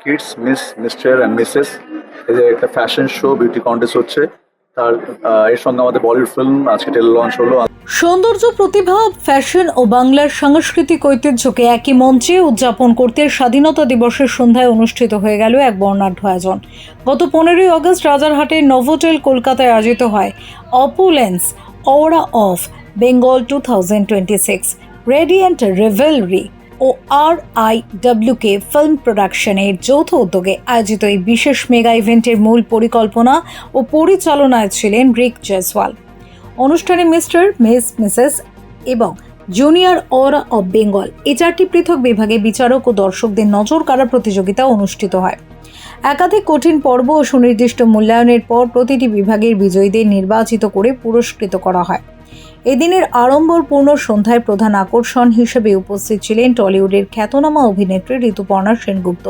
Kids mister and Mrs এই যে একটা ফ্যাশন শো বিউটি কন্টেস্ট হচ্ছে তার এর সঙ্গে আমাদের বলিউড ফিল্ম আজকে টেলার লঞ্চ হলো। সৌন্দর্য, প্রতিভা, ফ্যাশন ও বাংলার সাংস্কৃতিক ঐতিহ্যকে একই মঞ্চে উদযাপন করতে স্বাধীনতা দিবসের সন্ধ্যায় অনুষ্ঠিত হয়ে গেল এক বর্ণাঢ্য আয়োজন। গত 15ই আগস্ট রাজারহাটের নোভোটেল কলকাতায় আয়োজিত হয় opulence aura of Bengal 2026 radiant revelry ও RIWK ফিল্ম প্রোডাকশনের যৌথ উদ্যোগে আয়োজিত এই বিশেষ মেগা ইভেন্টের মূল পরিকল্পনা ও পরিচালনায় ছিলেন রিক জয়সওয়াল। অনুষ্ঠানে মিস্টার, মিসেস এবং জুনিয়র অরা অফ বেঙ্গল এই 4টি পৃথক বিভাগে বিচারক ও দর্শকদের নজর কাড়া প্রতিযোগিতা অনুষ্ঠিত হয়। একাধিক কঠিন পর্ব ও সুনির্দিষ্ট মূল্যায়নের পর প্রতিটি বিভাগের বিজয়ীদের নির্বাচিত করে পুরস্কৃত করা হয়। এদিনের আড়ম্বরপূর্ণ সন্ধ্যায় প্রধান আকর্ষণ হিসেবে উপস্থিত ছিলেন টলিউডের খ্যাতনামা অভিনেত্রী ঋতুপর্ণা সেনগুপ্ত।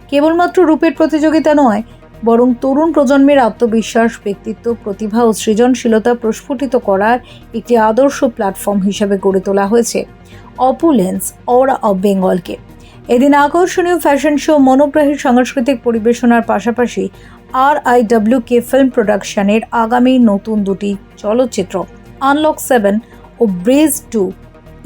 কেবলমাত্র রূপের প্রতিযোগিতা নয়, বরং তরুণ প্রজন্মের আত্মবিশ্বাস, ব্যক্তিত্ব, প্রতিভা ও সৃজনশীলতা প্রস্ফুটিত করার একটি আদর্শ প্ল্যাটফর্ম হিসেবে গড়ে তোলা হয়েছে অপুলেন্স অরা অফ বেঙ্গলকে। এদিন আকর্ষণীয় ফ্যাশন শো, মনোগ্রাহী সাংস্কৃতিক পরিবেশনার পাশাপাশি RIWK ফিল্ম প্রোডাকশনের আগামী নতুন দুটি চলচ্চিত্র আনলক 7 ও ব্রিজ টু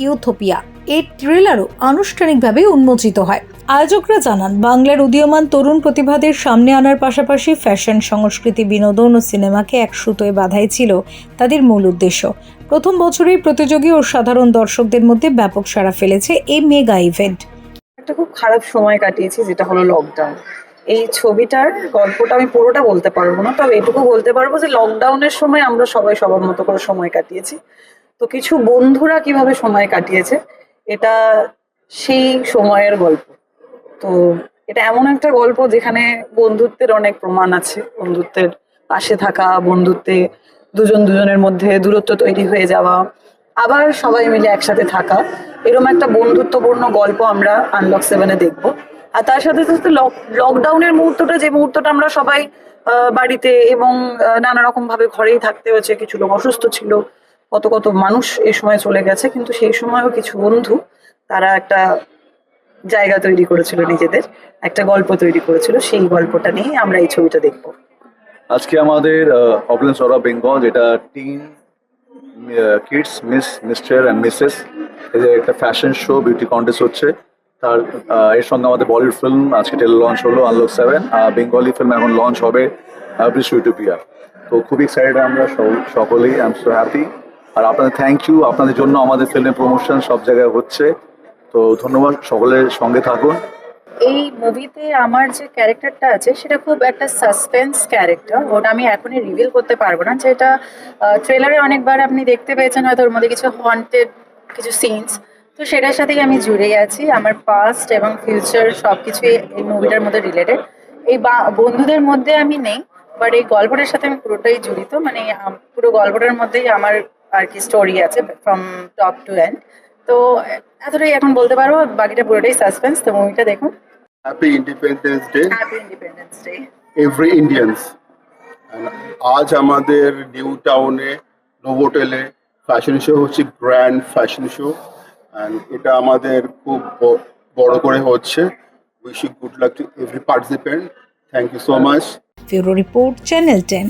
ইউথোপিয়া এর ট্রেলারও আনুষ্ঠানিকভাবে উন্মোচিত হয়। আয়োজকরা জানান, বাংলার উদীয়মান তরুণ প্রতিভাদের সামনে আনার পাশাপাশি ফ্যাশন, সংস্কৃতি, বিনোদন ও সিনেমাকে এক সুতোয় বাঁধাই ছিল তাদের মূল উদ্দেশ্য। প্রথম বছরেই প্রতিযোগী ও সাধারণ দর্শকদের মধ্যে ব্যাপক সাড়া ফেলেছে এই মেগা ইভেন্ট। একটা খুব খারাপ সময় কাটিয়েছি, যেটা হলো লকডাউন। এই ছবিটার গল্পটা আমি পুরোটা বলতে পারবো না, তবে এটুকু বলতে পারবো যে লকডাউনের সময় আমরা সবাই সবার মতো করে সময় কাটিয়েছি। তো কিছু বন্ধুরা কিভাবে সময় কাটিয়েছে, এটা সেই সময়ের গল্প। তো এটা এমন একটা গল্প যেখানে বন্ধুত্বের অনেক প্রমাণ আছে, বন্ধুত্বের পাশে থাকা, বন্ধুত্বে দুজনের মধ্যে দূরত্ব তৈরি হয়ে যাওয়া, আবার সবাই মিলে একসাথে থাকা, এরকম একটা বন্ধুত্বপূর্ণ গল্প আমরা আনলক 7-এ দেখবো। আর তার সাথে সাথে লকডাউনের মুহূর্তটা, যে মুহূর্তটা আমরা সবাই বাড়িতে এবং নানা রকম ভাবে ঘরেই থাকতে হয়েছে, কিছু লোক অসুস্থ ছিল, কত মানুষ এই সময় চলে গেছে, কিন্তু সেই সময়ও কিছু বন্ধু তারা একটা জায়গা তৈরি করেছিল, নিজেদের একটা গল্প তৈরি করেছিল। সেই গল্পটা নিয়ে আমরা এই ছবিটা দেখবো। আজকে আমাদের অপুলেন্স অরা বেঙ্গল, যেটা teen kids mister and Mrs এই যে একটা ফ্যাশন শো বিউটি কন্টেস্ট হচ্ছে তার এর সঙ্গে আমাদের বলিউড ফিল্ম আজকে টেলার লঞ্চ হলো আনলক 7। বেঙ্গলি ফিল্ম এখন লঞ্চ হবে ব্রিজ টু ইউটোপিয়া। তো খুব এক্সাইটেড আমরা সকলেই। I am so happy. আর আপনাদের থ্যাংক ইউ, আপনাদের জন্য আমাদের ফিল্মের প্রমোশন সব জায়গায় হচ্ছে। তো ধন্যবাদ, সকলের সঙ্গে থাকুন। এই মুভিতে আমার যে ক্যারেক্টারটা আছে সেটা খুব একটা সাসপেন্স ক্যারেক্টার, ওটা আমি এখনই রিভিল করতে পারবো না। যেটা ট্রেলারে অনেকবার আপনি দেখতে পেয়েছেন, হয়তো ওর মধ্যে কিছু হন্টেড কিছু সিনস, তো সেটার সাথেই আমি জুড়ে আছি। আমার পাস্ট এবং ফিউচার সব কিছুই এই মুভিটার মধ্যে রিলেটেড। এই বন্ধুদের মধ্যে আমি নেই, বাট এই গল্পটার সাথে আমি পুরোটাই জড়িত। মানে পুরো গল্পটার মধ্যেই আমার আর কি স্টোরি আছে ফ্রম টপ টু এন্ড। তো এতটাই এখন বলতে পারবো, বাকিটা পুরোটাই সাসপেন্স। তো মুভিটা দেখুন। Happy independence day happy independence day every Indians. আজ আমাদের নিউ টাউনে নোভোটেলে ফ্যাশন শো হচ্ছে, গ্র্যান্ড ফ্যাশন শো, অ্যান্ড এটা আমাদের খুব বড় করে হচ্ছে। Wish you good luck to every participant. Thank you so much. Bureau report, channel 10।